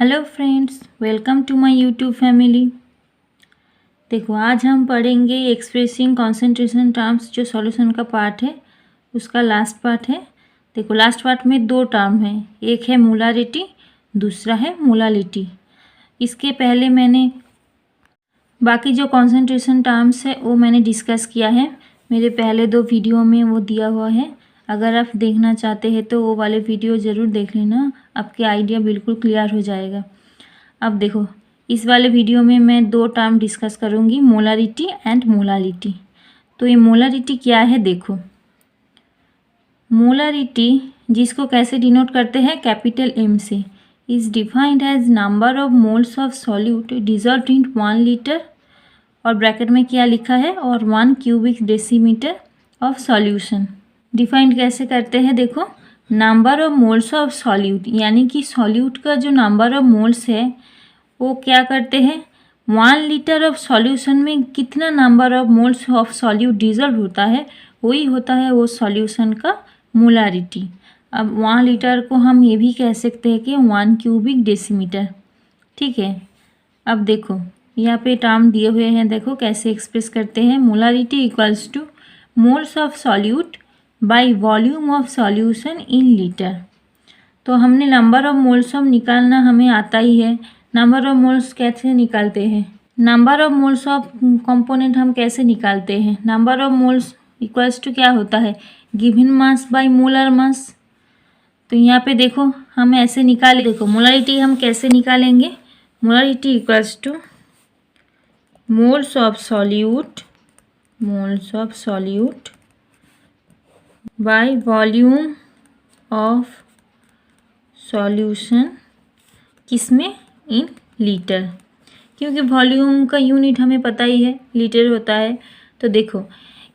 Hello friends, welcome to my YouTube family. देखो, आज हम पढ़ेंगे एक्सप्रेसिंग कॉन्सेंट्रेशन टर्म्स, जो सॉल्यूशन का पार्ट है उसका लास्ट पार्ट है। देखो, लास्ट पार्ट में दो टर्म है, एक है मोलारिटी, दूसरा है मोलालिटी। इसके पहले मैंने बाकी जो कॉन्सेंट्रेशन टर्म्स है वो मैंने डिस्कस किया है, मेरे पहले दो वीडियो में वो दिया हुआ है। अगर आप देखना चाहते हैं तो वो वाले वीडियो ज़रूर देख लेना, आपके आइडिया बिल्कुल क्लियर हो जाएगा। अब देखो, इस वाले वीडियो में मैं दो टर्म डिस्कस करूँगी, मोलारिटी एंड मोलालिटी। तो ये मोलारिटी क्या है, देखो। मोलारिटी, जिसको कैसे डिनोट करते हैं, कैपिटल एम से, is defined as number of moles of solute dissolved in 1 litre, और ब्रैकेट में क्या लिखा है, और 1 cubic decimetre of solution. Defined कैसे करते हैं, देखो, number of moles of solute, यानी कि सॉल्यूट का जो नंबर ऑफ मोल्स है वो क्या करते हैं, 1 लीटर ऑफ सॉल्यूशन में कितना number of moles of solute dissolve होता है, वही होता है वो सॉल्यूशन का मोलारिटी। अब 1 लीटर को हम ये भी कह सकते हैं कि 1 क्यूबिक डेसीमीटर, ठीक है। अब देखो, यहाँ पे टर्म दिए हुए हैं, देखो कैसे एक्सप्रेस करते हैं। Molarity equals two moles of solute by volume of solution in litre. तो हमने नंबर ऑफ मोल्स ऑफ निकालना हमें आता ही है। नंबर ऑफ मोल्स कैसे निकालते हैं, number of moles of component हम कैसे निकालते हैं, number of moles equals to क्या होता है, given mass by molar mass. तो यहाँ पे देखो हम ऐसे निकाले, देखो मोलारिटी हम कैसे निकालेंगे, molarity equals two moles of solute by volume of solution, किसमें, इन लीटर, क्योंकि वॉल्यूम का यूनिट हमें पता ही है, लीटर होता है। तो देखो,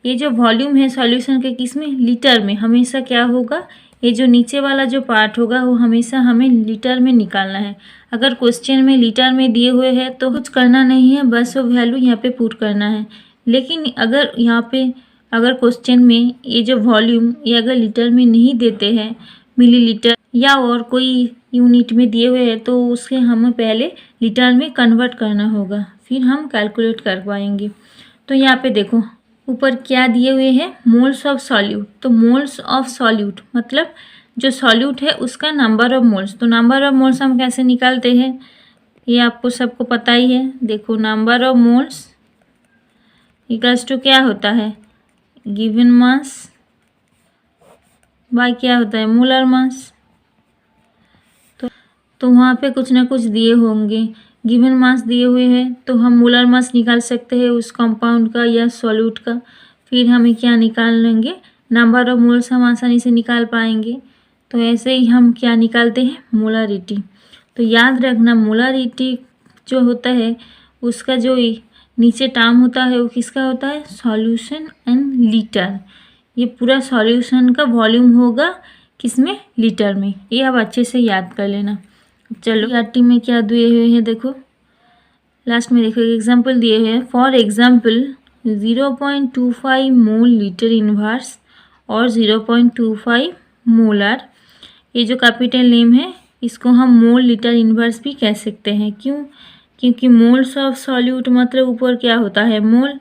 ये जो वॉल्यूम है सॉल्यूशन के, किसमें, लीटर में, हमेशा क्या होगा, ये जो नीचे वाला जो पार्ट होगा वो हमेशा हमें लीटर में निकालना है। अगर क्वेश्चन में लीटर में दिए हुए हैं तो कुछ करना नहीं है, बस वो वैल्यू यहाँ पे पुट करना है। लेकिन अगर यहाँ पे अगर क्वेश्चन में ये जो वॉल्यूम ये अगर लीटर में नहीं देते हैं, मिलीलीटर या और कोई यूनिट में दिए हुए हैं, तो उसके हमें पहले लीटर में कन्वर्ट करना होगा, फिर हम कैलकुलेट कर पाएंगे। तो यहाँ पे देखो ऊपर क्या दिए हुए हैं, मोल्स ऑफ सॉल्यूट। तो मोल्स ऑफ सॉल्यूट मतलब जो सॉल्यूट है उसका नंबर ऑफ मोल्स। तो नंबर ऑफ मोल्स हम कैसे निकालते हैं, ये आपको सबको पता ही है। देखो, number of moles equals to क्या होता है, गिवन मास बाय क्या होता है, मोलर मास। तो वहाँ पे कुछ ना कुछ दिए होंगे, गिवन मास दिए हुए हैं, तो हम मोलर मास निकाल सकते हैं उस कंपाउंड का या सॉल्यूट का। फिर हमें क्या निकाल लेंगे, नंबर ऑफ मोल्स हम आसानी से निकाल पाएंगे। तो ऐसे ही हम क्या निकालते हैं, मोलारिटी। तो याद रखना, मोलारिटी जो होता है उसका जो नीचे टर्म होता है वो किसका होता है, सॉल्यूशन एंड लीटर। ये पूरा सॉल्यूशन का वॉल्यूम होगा किसमें, लीटर में। ये आप अच्छे से याद कर लेना। चलो, आरटी में क्या दिए हुए हैं, देखो लास्ट में देखो एग्जाम्पल दिए हुए हैं। For example 0.25 mole litre inverse और 0.25 मोलर। ये जो कैपिटल नेम है इसको हम मोल लीटर इनवर्स भी कह सकते हैं। क्यों, क्योंकि मोल्स ऑफ सॉल्यूट मतलब ऊपर क्या होता है, मोल,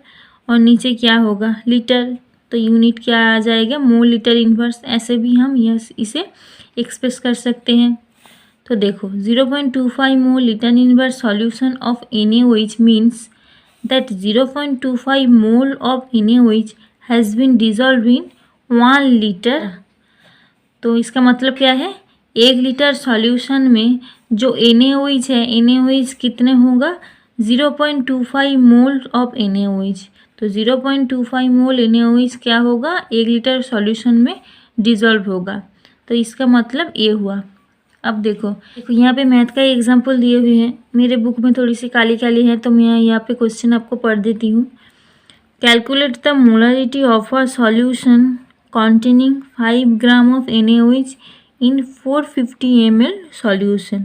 और नीचे क्या होगा, लीटर। तो यूनिट क्या आ जाएगा, मोल लीटर इनवर्स। ऐसे भी हम इसे एक्सप्रेस कर सकते हैं। तो देखो, 0.25 mole litre inverse solution of NaOH means that 0.25 mole of NaOH has been dissolve in 1 litre. तो इसका मतलब क्या है, 1 लीटर सॉल्यूशन में जो NaOH है, NaOH कितने होगा, 0.25 मोल ऑफ NaOH। तो 0.25 मोल NaOH क्या होगा, 1 लीटर सॉल्यूशन में डिजॉल्व होगा। तो इसका मतलब ये हुआ। अब देखो यहाँ पे मैथ का एग्जाम्पल दिए हुए हैं, मेरे बुक में थोड़ी सी काली काली है तो मैं यहाँ पे क्वेश्चन आपको पढ़ देती हूँ। Calculate the molarity of a solution containing 5 gram of NaOH in 450 ml solution.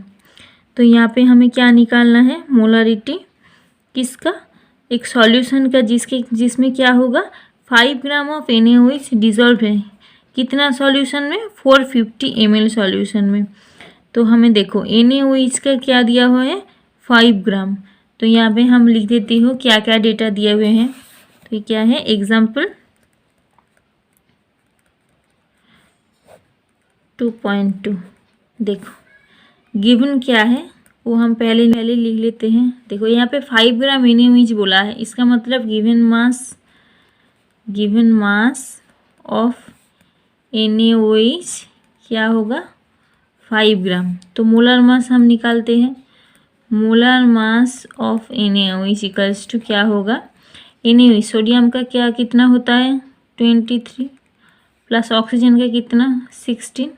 तो यहाँ पे हमें क्या निकालना है, मोलारिटी किसका, एक सॉल्यूशन का जिसमें क्या होगा, 5 ग्राम ऑफ NaOH डिजॉल्व है, कितना सॉल्यूशन में, 450 ml सॉल्यूशन में। तो हमें देखो NaOH का क्या दिया हुआ है 5 ग्राम। तो यहाँ पे हम लिख देती हूँ क्या क्या डेटा दिए हुए हैं। तो ये क्या है एग्जाम्पल 2.2। देखो गिवन क्या है वो हम पहले लिख लेते हैं। देखो यहाँ पे 5 ग्राम NaOH बोला है, इसका मतलब गिवन मास ऑफ NaOH क्या होगा 5 ग्राम। तो मोलर मास हम निकालते हैं। Molar mass of NaOH equals to क्या होगा NaOH सोडियम का क्या कितना होता है 23 प्लस ऑक्सीजन का कितना 16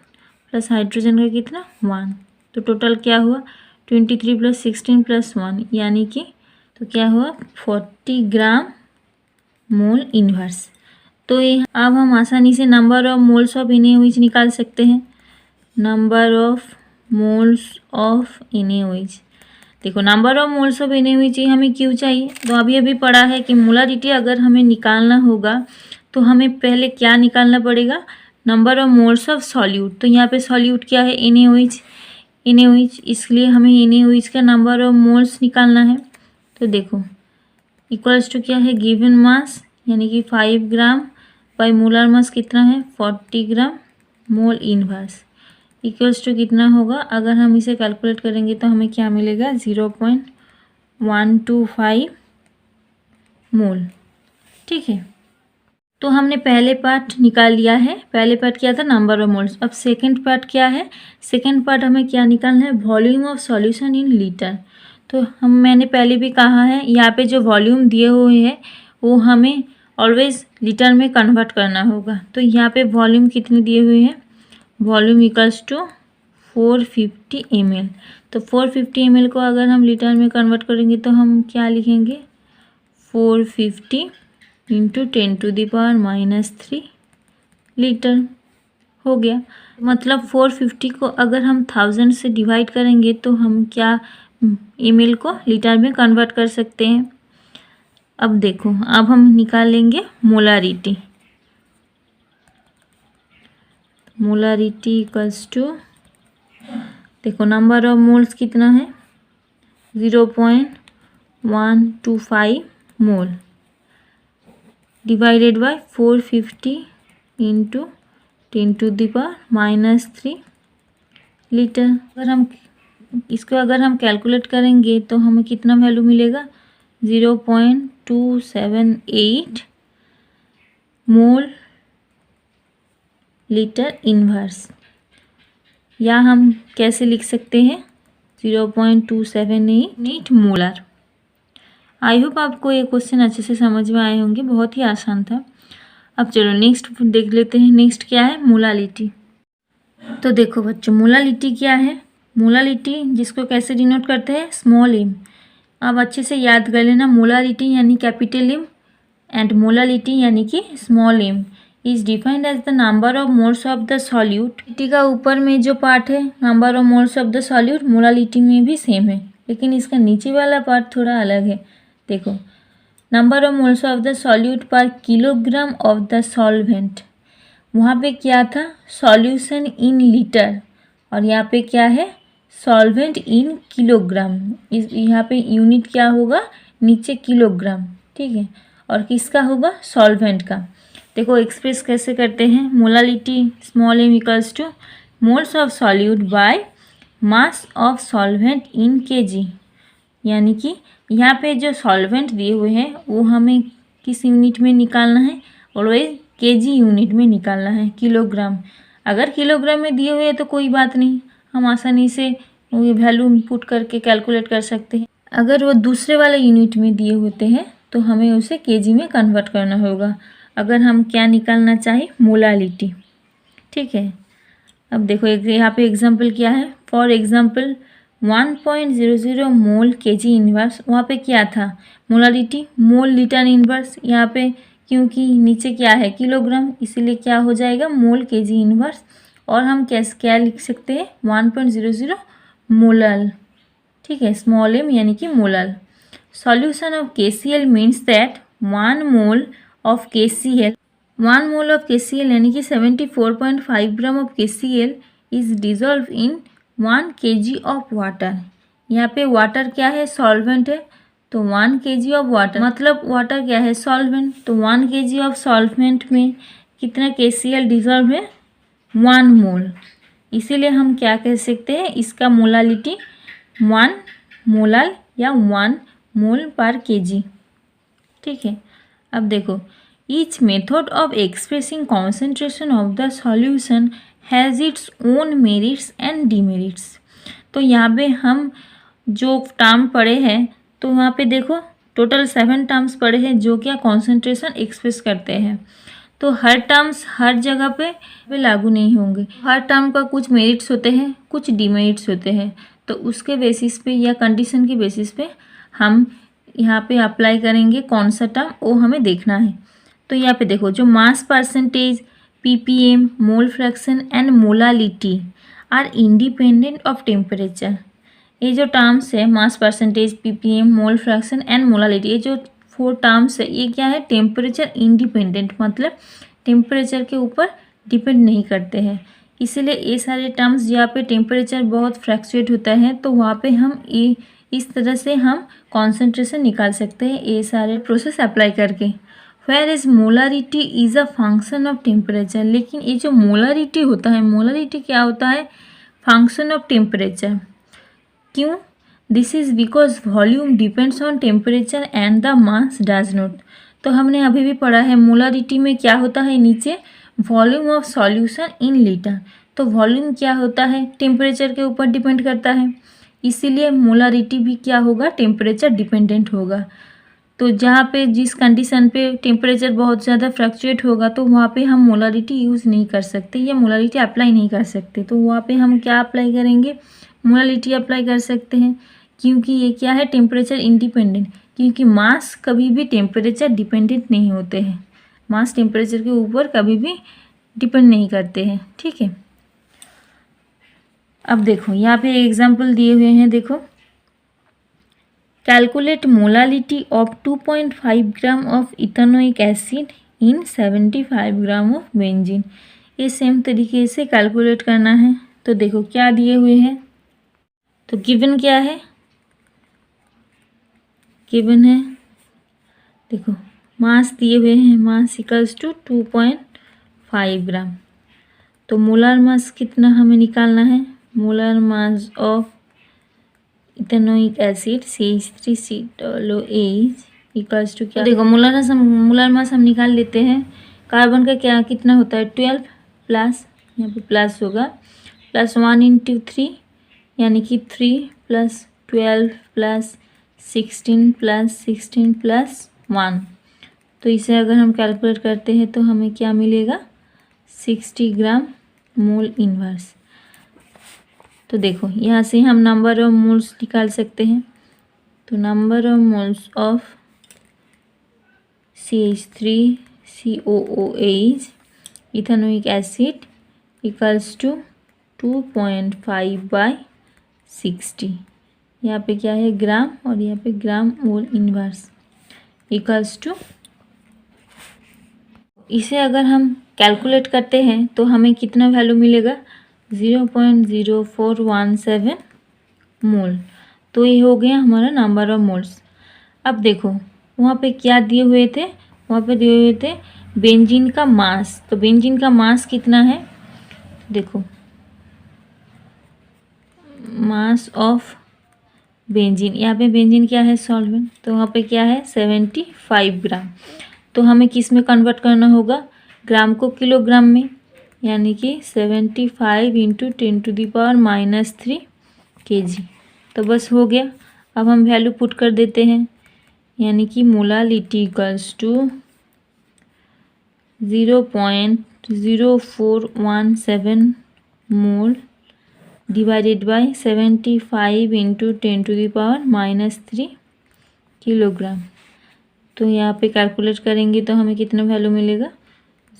प्लस हाइड्रोजन का कितना 1। तो टोटल क्या हुआ 23 प्लस 16 प्लस 1 यानी कि तो क्या हुआ 40 ग्राम मोल इन्वर्स। तो ये अब हम आसानी से number of moles of NaOH निकाल सकते हैं। Number of moles of NaOH, देखो number of moles of NaOH हमें क्यों चाहिए, तो अभी पढ़ा है कि मोलारिटी अगर हमें निकालना होगा तो हमें पहले क्या निकालना पड़ेगा number of moles of solute. तो यहाँ पे सॉल्यूट क्या है NaOH, इसलिए हमें NaOH का नंबर ऑफ मोल्स निकालना है। तो देखो इक्वल्स टू क्या है गिवन मास यानी कि 5 ग्राम बाई मोलर मास कितना है 40 ग्राम मोल इनवर्स इक्वल्स टू कितना होगा, अगर हम इसे कैलकुलेट करेंगे तो हमें क्या मिलेगा 0.125 मोल। ठीक है, तो हमने पहले पार्ट निकाल लिया है। पहले पार्ट क्या था नंबर ऑफ मोल्स। अब सेकंड पार्ट क्या है, सेकंड पार्ट हमें क्या निकालना है volume of solution in litre. तो मैंने पहले भी कहा है यहाँ पे जो वॉल्यूम दिए हुए हैं वो हमें ऑलवेज लीटर में कन्वर्ट करना होगा। तो यहाँ पे वॉल्यूम कितने दिए हुए हैं, वॉल्यूम इक्वल्स टू 450 ml। तो 450 ml को अगर हम लीटर में कन्वर्ट करेंगे तो हम क्या लिखेंगे 450 इंटू 10⁻³ लीटर हो गया। मतलब 450 को अगर हम 1000 से डिवाइड करेंगे तो हम क्या ml को लीटर में कन्वर्ट कर सकते हैं। अब देखो अब हम निकाल लेंगे मोलारिटी। मोलारिटी इक्वल्स टू देखो नंबर ऑफ मोल्स कितना है 0.125 मोल डिवाइडेड बाय 450 इंटू 10⁻³ लीटर। अगर हम कैलकुलेट करेंगे तो हमें कितना वैल्यू मिलेगा 0.278 मोल लीटर इन्वर्स, या हम कैसे लिख सकते हैं 0.278 मोलर। आई होप आपको ये क्वेश्चन अच्छे से समझ में आए होंगे, बहुत ही आसान था। अब चलो नेक्स्ट देख लेते हैं। नेक्स्ट क्या है मोलालिटी। तो देखो बच्चों मोलालिटी क्या है, मोलालिटी जिसको कैसे डिनोट करते हैं स्मॉल m। अब अच्छे से याद कर लेना मोलालिटी यानी कैपिटल M एंड मोलालिटी यानी कि small m is defined as the number of moles of the solute. लिटी का ऊपर में जो पार्ट है number of moles of the solute molality में भी सेम है, लेकिन इसका नीचे वाला पार्ट थोड़ा अलग है। देखो number of moles of the solute पर किलोग्राम ऑफ द सॉल्वेंट, वहाँ पे क्या था सॉल्यूशन इन लीटर और यहाँ पे क्या है सॉल्वेंट इन किलोग्राम। यहाँ पे यूनिट क्या होगा नीचे किलोग्राम, ठीक है, और किसका होगा सॉल्वेंट का। देखो एक्सप्रेस कैसे करते हैं molality small m equals two moles of solute by mass of solvent in kg। यानी कि यहाँ पे जो सॉल्वेंट दिए हुए हैं वो हमें किस यूनिट में निकालना है, ऑलवेज kg यूनिट में निकालना है, किलोग्राम। अगर किलोग्राम में दिए हुए हैं तो कोई बात नहीं, हम आसानी से वैल्यू इनपुट करके कैलकुलेट कर सकते हैं। अगर वो दूसरे वाले यूनिट में दिए होते हैं तो हमें उसे kg में कन्वर्ट करना होगा अगर हम क्या निकालना चाहें मोलालिटी। ठीक है, अब देखो यहाँ पे एग्जाम्पल क्या है, for example 1.00 mole kg inverse, वहाँ पे क्या था मोलालिटी मोल लीटर इन्वर्स। यहाँ पे क्योंकि नीचे क्या है किलोग्राम इसीलिए क्या हो जाएगा मोल kg इन्वर्स, और हम क्या लिख सकते हैं 1.00 मोलल। ठीक है, स्मॉल m यानी कि molal. Solution of KCl means that 1 mole of KCl, 1 mole of KCl यानी कि 74.5 gram of KCl is dissolve in 1 kg of water. यहाँ पे वाटर क्या है, सॉल्वेंट है, तो 1 kg ऑफ वाटर मतलब वाटर क्या है, सॉल्वेंट। तो 1 kg ऑफ सॉल्वेंट में कितना KCl डिजॉल्व है, 1 मोल। इसीलिए हम क्या कह सकते हैं, इसका मोलालिटी 1 मोलल या 1 मोल पर kg। ठीक है, अब देखो, each method of expressing concentration of the solution has its own merits and demerits. तो यहाँ पे हम जो टर्म पढ़े हैं, तो वहाँ पे देखो टोटल 7 टर्म्स पढ़े हैं जो क्या कॉन्सेंट्रेशन एक्सप्रेस करते हैं। तो हर टर्म्स हर जगह पे लागू नहीं होंगे। हर टर्म का कुछ मेरिट्स होते हैं, कुछ डिमेरिट्स होते हैं। तो उसके बेसिस पे या कंडीशन के बेसिस पे हम यहाँ पे अप्लाई करेंगे कौन सा टर्म, वो हमें देखना है। तो यहाँ पे देखो, जो mass percentage, ppm, mole fraction and molality are independent of temperature. ये जो टर्म्स है, mass percentage, ppm, mole fraction and molality, ये जो 4 टर्म्स है, ये क्या है, टेम्परेचर इंडिपेंडेंट, मतलब टेम्परेचर के ऊपर डिपेंड नहीं करते हैं। इसीलिए ये सारे टर्म्स जहाँ पे टेम्परेचर बहुत फ्लैक्चुएट होता है, तो वहाँ पे हम ये इस तरह से हम कॉन्सेंट्रेशन निकाल सकते हैं ये सारे प्रोसेस अप्लाई करके। Where is molarity is a function of temperature. लेकिन ये जो मोलारिटी होता है, मोलारिटी क्या होता है, फंक्शन ऑफ टेम्परेचर। क्यों, this is because volume depends on temperature and the mass does not. तो हमने अभी भी पढ़ा है मोलारिटी में क्या होता है, नीचे volume of solution in litre. तो वॉल्यूम क्या होता है, टेम्परेचर के ऊपर डिपेंड करता है, इसीलिए मोलारिटी भी क्या होगा, टेम्परेचर डिपेंडेंट होगा। तो जहाँ पे जिस कंडीशन पे टेम्परेचर बहुत ज़्यादा फ्लक्चुएट होगा, तो वहाँ पे हम मोलारिटी यूज़ नहीं कर सकते या मोलारिटी अप्लाई नहीं कर सकते। तो वहाँ पे हम क्या अप्लाई करेंगे, मोलालिटी अप्लाई कर सकते हैं, क्योंकि ये क्या है, टेम्परेचर इंडिपेंडेंट। क्योंकि मास कभी भी टेम्परेचर डिपेंडेंट नहीं होते हैं, मास टेम्परेचर के ऊपर कभी भी डिपेंड नहीं करते हैं। ठीक है, अब देखो यहाँ पे एग्जाम्पल दिए हुए हैं, देखो, calculate molality of 2.5 gram of ethanoic acid in 75 gram of benzene. ये सेम तरीके से कैलकुलेट करना है। तो देखो क्या दिए हुए हैं, तो गिवन क्या है, गिवन है, देखो मास दिए हुए हैं, मास इक्वल्स टू 2.5 ग्राम। तो मोलर मास कितना हमें निकालना है, molar mass of ethanoic acid CH3COOH equals to क्या, देखो मोलर मास हम निकाल लेते हैं। कार्बन का क्या कितना होता है, 12 प्लस, यहाँ पे प्लस होगा, +1 × 3 यानी कि 3 + 12 + 16 + 16 + 1। तो इसे अगर हम कैलकुलेट करते हैं तो हमें क्या मिलेगा, 60 ग्राम मोल इनवर्स। तो देखो यहाँ से हम नंबर ऑफ मोल्स निकाल सकते हैं। तो number of moles of CH3COOH ethanoic acid equals to 2.5/60। यहाँ पे क्या है, ग्राम, और यहाँ पे gram mole inverse equals to, इसे अगर हम कैलकुलेट करते हैं तो हमें कितना वैल्यू मिलेगा, 0.0417 मोल। तो ये हो गया हमारा नंबर ऑफ मोल्स। अब देखो वहाँ पे क्या दिए हुए थे, वहाँ पे दिए हुए थे बेंजीन का मास। तो बेंजीन का मास कितना है, देखो मास ऑफ बेंजीन, यहाँ पे बेंजीन क्या है, सॉल्वेंट, तो वहाँ पे क्या है 75 ग्राम। तो हमें किस में कन्वर्ट करना होगा, ग्राम को किलोग्राम में, यानी कि 75 × 10⁻³ kg। तो बस हो गया। अब हम वैल्यू पुट कर देते हैं, यानी कि molality equals to 0.0417 mole divided by 75 × 10⁻³ kilogram. तो यहाँ पे कैलकुलेट करेंगे तो हमें कितना वैल्यू मिलेगा,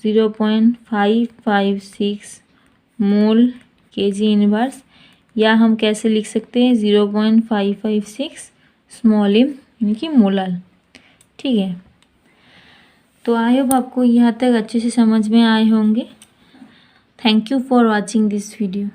0.556 मोल kg इनवर्स, या हम कैसे लिख सकते हैं 0.556 स्मॉल m यानी कि मोलल। ठीक है, तो आई होप आपको यहाँ तक अच्छे से समझ में आए होंगे। Thank you for watching this video.